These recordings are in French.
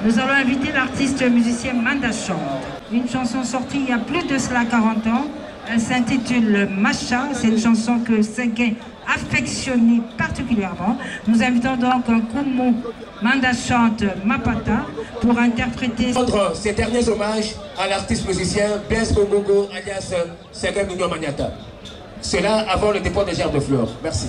Nous allons inviter l'artiste musicien Manda Chante. Une chanson sortie il y a plus de cela 40 ans. Elle s'intitule Macha. C'est une chanson que Séguin affectionnait particulièrement. Nous invitons donc un Kumu Manda Chante Mapata pour interpréter ces derniers hommages à l'artiste musicien Blaise Kongongo alias Séguin Mignon Maniata. Cela avant le dépôt des gerbes de fleurs. Merci.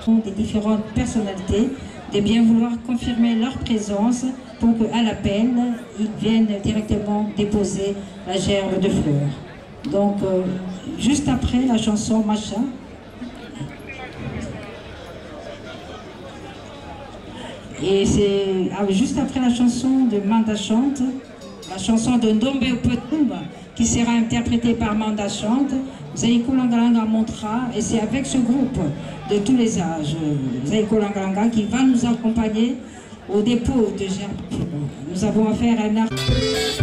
Des différentes personnalités de bien vouloir confirmer leur présence pour qu'à l'appel, ils viennent directement déposer la gerbe de fleurs. Donc, juste après la chanson Macha, et c'est juste après la chanson de Manda Chante, la chanson de Ndombe Opotumba, qui sera interprétée par Manda Chante, Zaïko Langalanga montra, et c'est avec ce groupe de tous les âges, Zaïko Langalanga, qui va nous accompagner au dépôt de gerbe. Nous avons affaire à un artiste.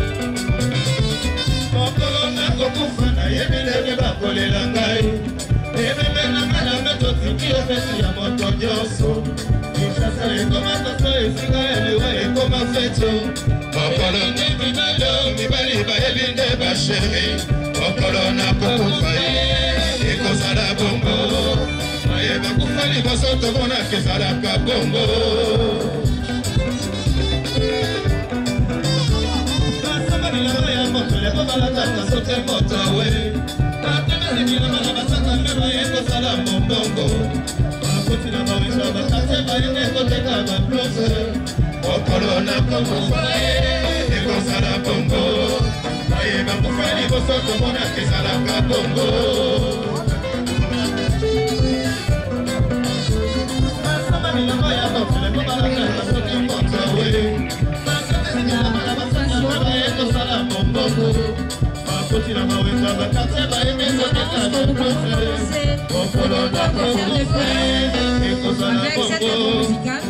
Avec cette œuvre musicale,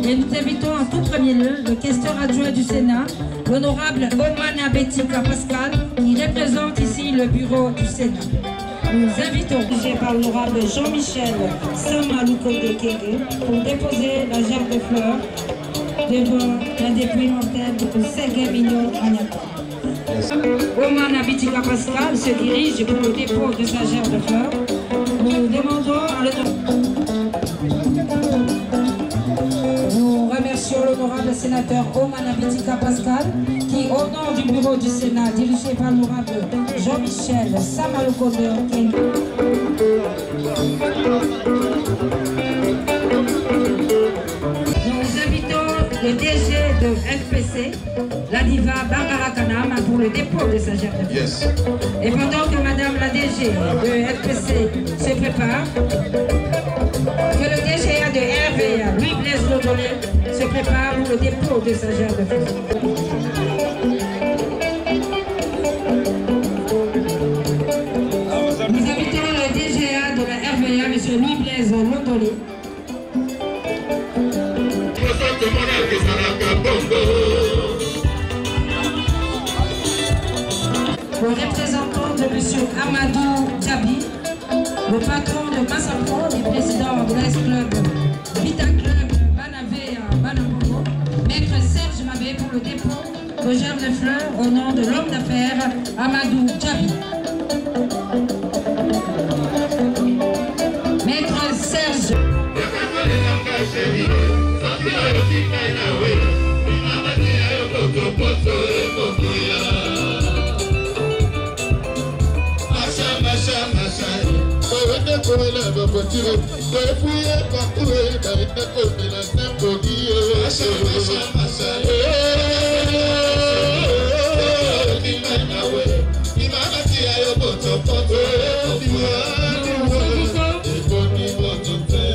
et nous invitons en tout premier lieu le questeur adjoint du Sénat, l'honorable Omana Betika Pascal, qui représente ici le bureau du Sénat. Nous invitons par l'honorable Jean-Michel Samaloukonde Kenge pour déposer la gerbe de fleurs devant la dépouille mortelle de Séguin Mignon Maniata. Omana Betika Pascal se dirige pour le dépôt de sa gerbe de fleurs. Nous demandons à Nous remercions l'honorable sénateur Omana Betika Pascal qui, au nom du bureau du Sénat dirigé par l'honorable Jean-Michel Samaloukonde Kenge, nous invitons le DG de FPC, la diva Barbara Kanam, pour le dépôt de sa gerbe de fleurs. Yes. Et pendant que Madame la DG de FPC se prépare, que le DGA de RVA, Louis Blaise Lodolé, se prépare pour le dépôt de sa gerbe de fleurs. Nous invitons le DGA de la RVA, M. Louis Blaise Lodolé. Le représentant de M. Amadou Djabi, le patron de Massapro et président de l'Ex-Club Vita Club Banavé à Banambo, maître Serge Mabé pour le dépôt de gerbe de fleurs au nom de l'homme d'affaires Amadou Djabi. Maître Serge.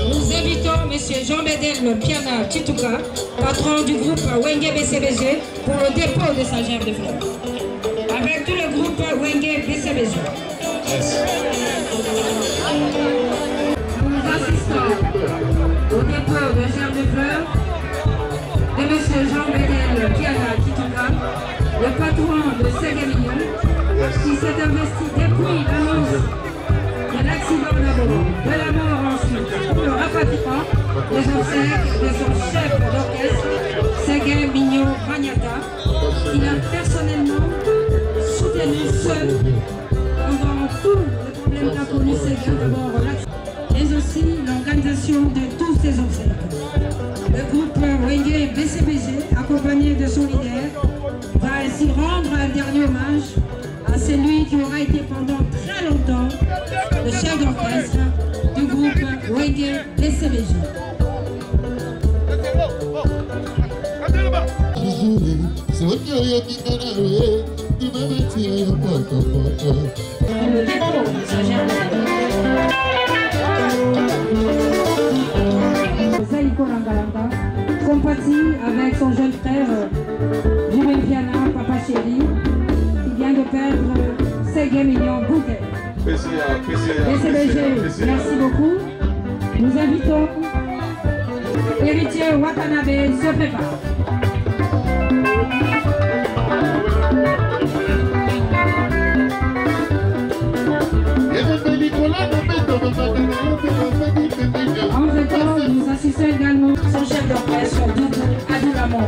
Nous invitons M. Jean-Bédel Piana Titouka, patron du groupe Wenge BCBG, pour le dépôt de sa gerbe de fleurs. Avec tout le groupe Wenge Nous assistons au dépôt de germes de fleurs de M. Jean-Bédel Kiana Kituka, le patron de Ségué-Mignon, qui s'est investi depuis l'annonce de l'accident d'abord, de la mort ensuite, pour le rapatriement des obsèques de son chef d'orchestre, Ségué-Mignon Magnata, qu'il a personnellement soutenu seul pendant tous les problèmes qu'a connu Ségué, d'abord l'accident, mais aussi l'organisation de tous ces obsèques. Le groupe Wenge BCBG, accompagné de son leader, va ainsi rendre un dernier hommage à celui qui aura été pendant très longtemps le chef d'orchestre du groupe Wenge BCBG. Le dépôt de sa germe. Zaïko Langalanga compatit avec son jeune frère Jumel Piana, papa chéri, qui vient de perdre Ségué-Mignon Bouquet. BCBG, merci beaucoup. Nous invitons héritier Watanabe se prépare. Entre-temps, nous assistons également son chef d'orchestre, Doudou Adoulamon.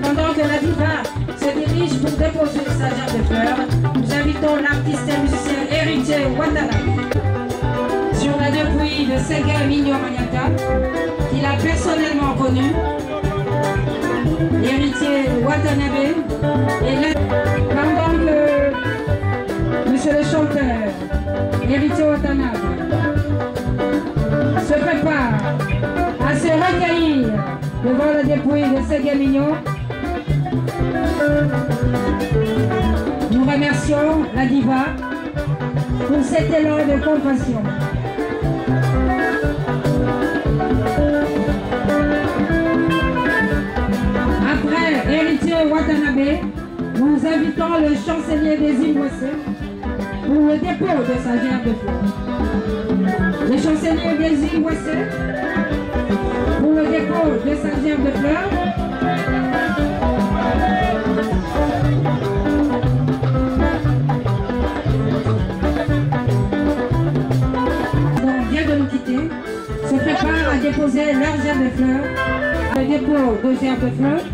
Pendant que la diva se dirige pour déposer sa gerbe de fleurs, nous invitons l'artiste et musicien héritier Watanabe sur la dépouille de Ségué-Mignon Magnata, qu'il a personnellement connu. L'héritier Watanabe et pendant que monsieur le chanteur, l'héritier Watanabe se prépare à se recueillir devant la dépouille de Ségué-Mignon. Nous remercions la diva pour cet élan de compassion. Après héritier Watanabe, nous invitons le chancelier des Zimbabwe pour le dépôt de sa gerbe de fleurs. Le chancelier des Zimbabwe pour le dépôt de sa gerbe de fleurs. Vient de nous quitter, se prépare à déposer leur gerbe de fleurs. Le dépôt de gerbe de fleurs.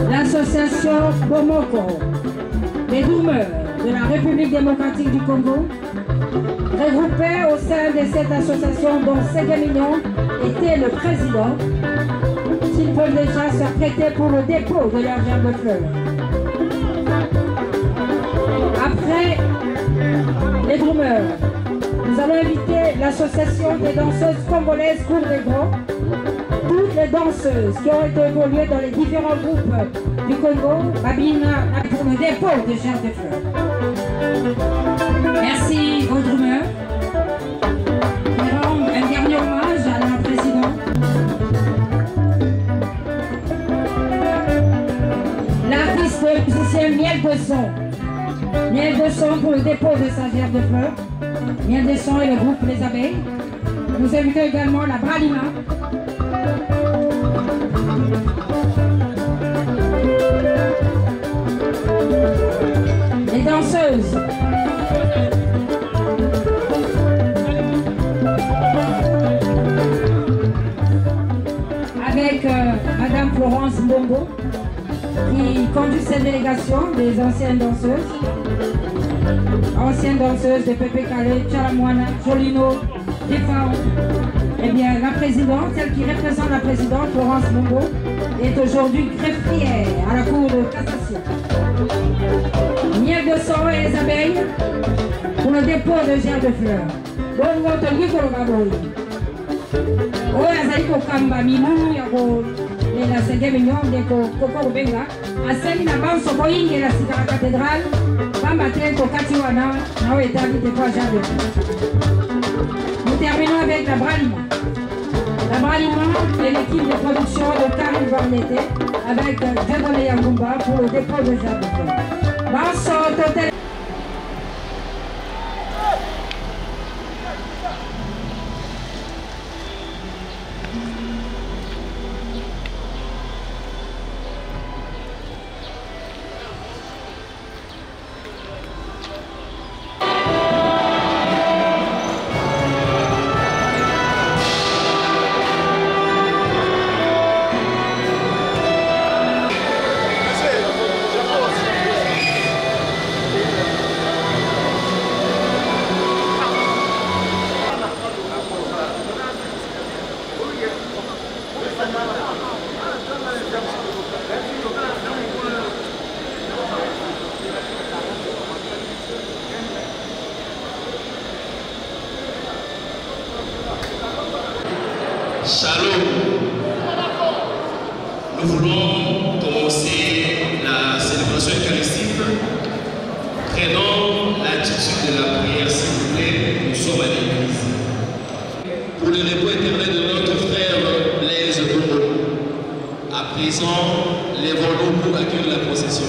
L'association Bomoko, les Doumeurs de la République démocratique du Congo, regroupés au sein de cette association dont Ségué-Mignon était le président, s'ils peuvent déjà se prêter pour le dépôt de leur gerbe de fleurs. Après les Doumeurs, nous allons inviter l'association des danseuses congolaises Cour des Grands, toutes les danseuses qui ont été évoluées dans les différents groupes du Congo, Babina, pour le dépôt de gerbe de fleurs. Merci aux drummers. Nous rendons un dernier hommage à la présidente. L'artiste musicien Miel de Son. Miel de Son pour le dépôt de sa gerbe de fleurs. Miel de Son et le groupe Les Abeilles. Nous invitons également la Bralima. Les danseuses. Avec Madame Florence Mbongo, qui conduit cette délégation des anciennes danseuses de Pépé Calais, Tchalamouana, Jolino, Defao. Eh bien, la présidente, celle qui représente la présidente, Florence Mbongo, est aujourd'hui greffière à la Cour de cassation. Miel de Son et les abeilles pour le dépôt de gerbe de fleurs. Bongo Tolgiko Gaboy. Oya Zaiko Kamba Mimu Yako la Ségué-Mignon de Koko Benga. Aseli na banso boyingi la Sikara cathédrale. Bamba Tenko Katiwana. Nao établi de quoi gerbe de fleurs. Nous terminons avec la Bralima. La L'Abraliment et l'équipe de production de Karim Barnete avec Dieudonné Yangumba pour le dépôt des herbes de fleurs. Vincent Totel. Shalom. Nous voulons commencer la célébration eucharistique. Prenons l'attitude de la prière, s'il vous plaît. Nous sommes à l'église. Pour le repos éternel de notre frère Blaise Bongo. À présent, lèvons-nous pour accueillir la procession.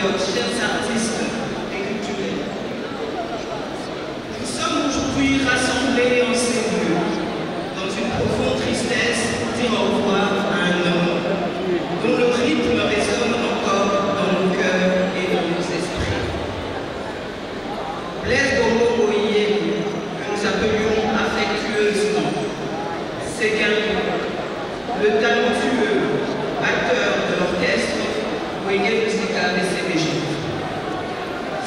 compatriotes, chers artistes et culturels. Nous sommes aujourd'hui rassemblés en ces lieux, dans une profonde tristesse, pour dire au revoir à un homme dont le rythme résonne encore dans nos cœurs et dans nos esprits. Blaise Bongo Moïse, que nous appelions affectueusement Séguin, le talentueux acteur de l'orchestre Wenge Musica BCBG.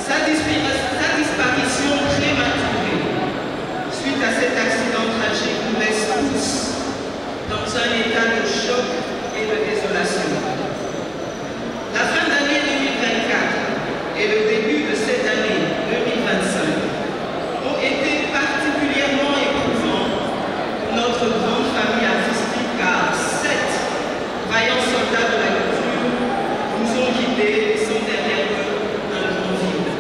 Sa disparition prématurée suite à cet accident tragique nous laisse tous dans un état de choc et de désolation. La fin d'année 2024 et le début de cette année 2025 ont été particulièrement éprouvants pour notre grande famille artistique, car 7 vaillants soldats de la culture nous ont guidés et sont derrière eux un grand vide.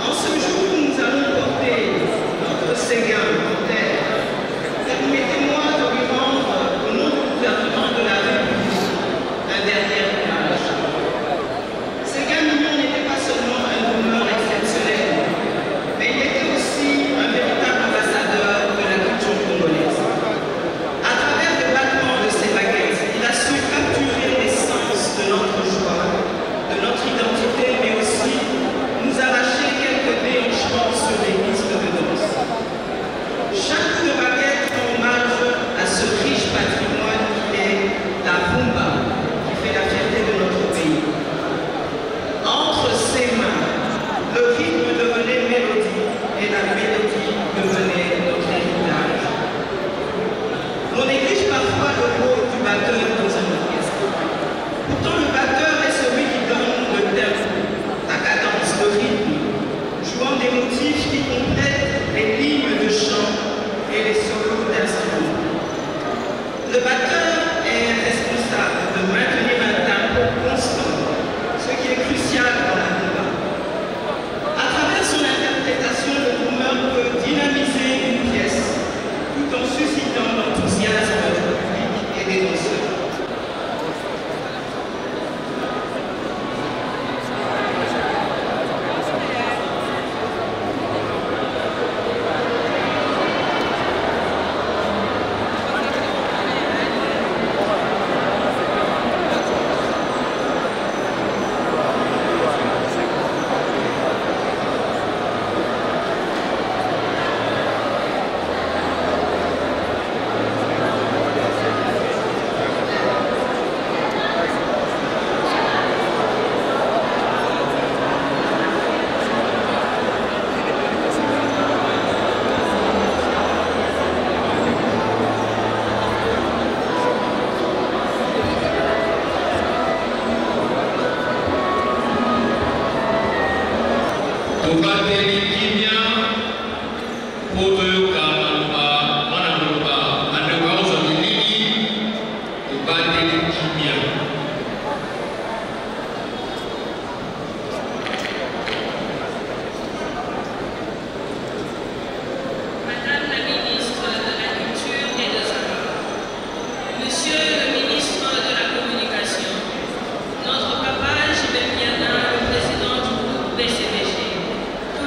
En ce jour où nous allons porter notre Séguin en terre, permettez-moi de lui rendre au nom du gouvernement de la République un dernier hommage. Séguin Mignon n'était pas seulement un honneur exceptionnel, mais il était aussi un véritable ambassadeur de la culture congolaise. À travers le battement de ses baguettes, il a su capturer l'essence de notre joie, de notre identité, mais aussi nous arracher quelques déhanchements sur les pistes de danse. Chaque coup de baguette rend hommage à ce riche patrimoine qui est la rumba, qui fait la fierté de notre pays. Entre ses mains, le rythme devenait mélodie et la mélodie devenait notre héritage. On néglige parfois le rôle du batteur dans un orchestre. Pourtant, le batteur est celui qui donne le tempo, la cadence, le rythme, jouant des motifs qui complètent les lignes de chant et les solos d'instruments. Le batteur est responsable de maintenir un tempo constant, ce qui est crucial dans la rumba. À travers son interprétation, le drummer peut dynamiser une pièce tout en suscitant l'enthousiasme du public et des danseurs.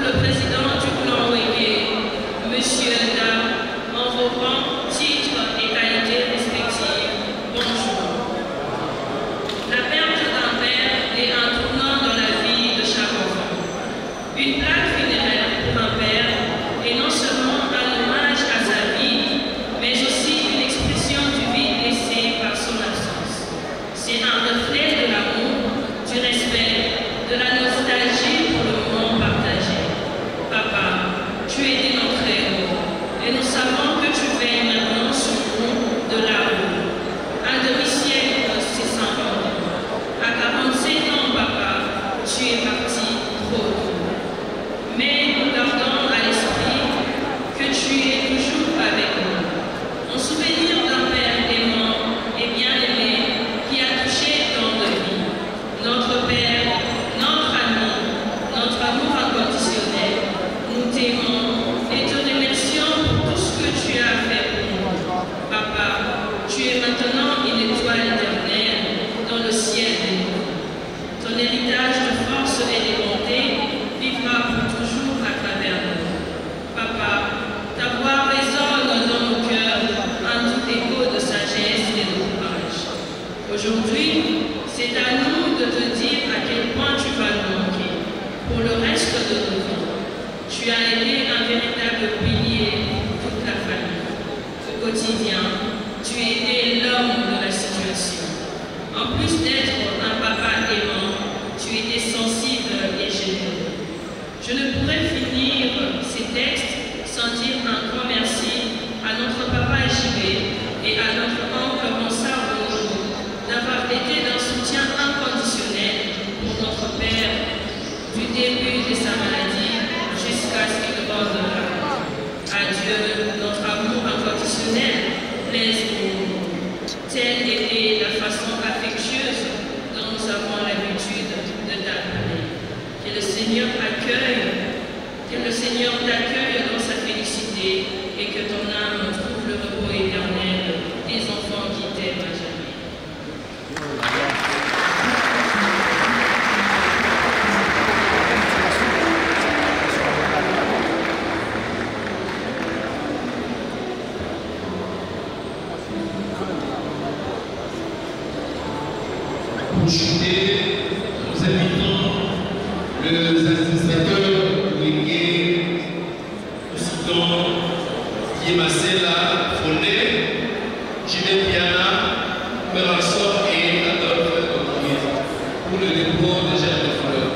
Le président Ton héritage de force et de bonté vivra pour toujours à travers nous. Papa, ta voix résonne dans nos cœurs en tout écho de sagesse et de courage. Aujourd'hui, c'est à nous de te dire à quel point tu vas nous manquer pour le reste de nos vies. Tu as été un véritable pilier pour toute la famille. Au quotidien, tu étais l'homme de la situation. En plus d'être un papa aimant, tu étais sensible et généreux. Je ne pourrais finir ces textes sans dire un grand merci à notre papa JB et à notre oncle Monsard d'avoir été d'un soutien inconditionnel pour notre père du début de sa maladie jusqu'à ce qu'il rende là. À Dieu, notre amour inconditionnel plaise pour nous. Telle était la façon affectueuse dont nous avons l'habitude de t'appeler. Que le Seigneur t'accueille dans sa félicité et que ton âme trouve le repos éternel des enfants qui t'aiment à jamais. Pour chuter, nous invitons les administrateurs délégués, nous citons Yémasela, Foné, Jimé Piana, Merassor et Adolphe Okier pour le dépôt des germes de fleurs.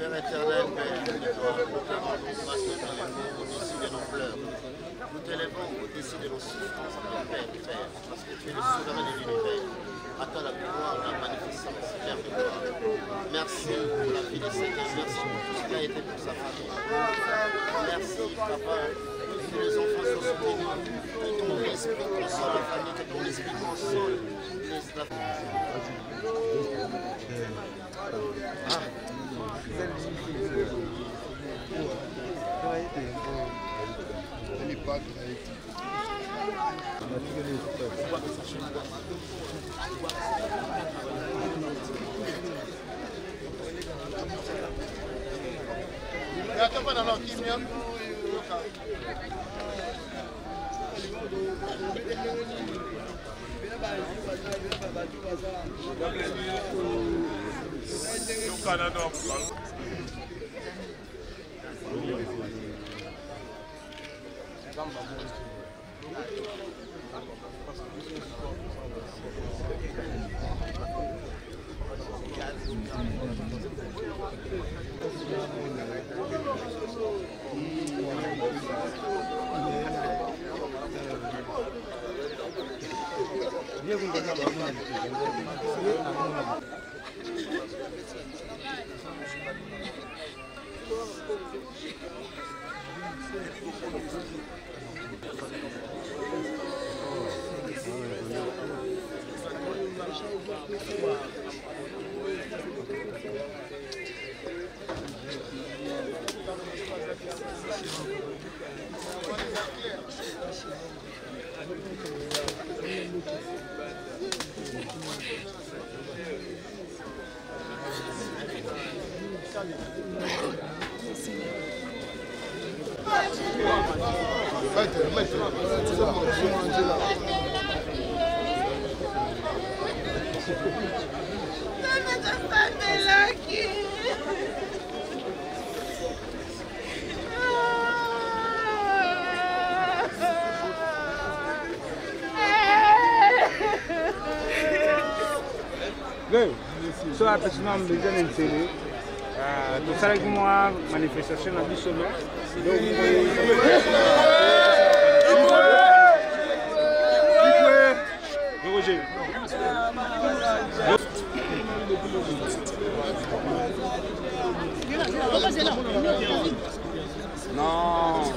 Père éternel, Père de toi, nous clamons grâce de au-dessus de nos pleurs. Nous t'élèvons au-dessus de nos souffrances, Père, parce que tu es le souverain de l'univers. À toi la gloire, la magnificence, Père de gloire. Merci pour la vie de Seigneur, merci pour tout ce qui a été pour sa famille. Merci, Papa, que les enfants sont soutenus, que ton esprit console la famille, que ton esprit console la So a pessoa me diz nem sei. Tu sabe como a manifestação ali solo. Non.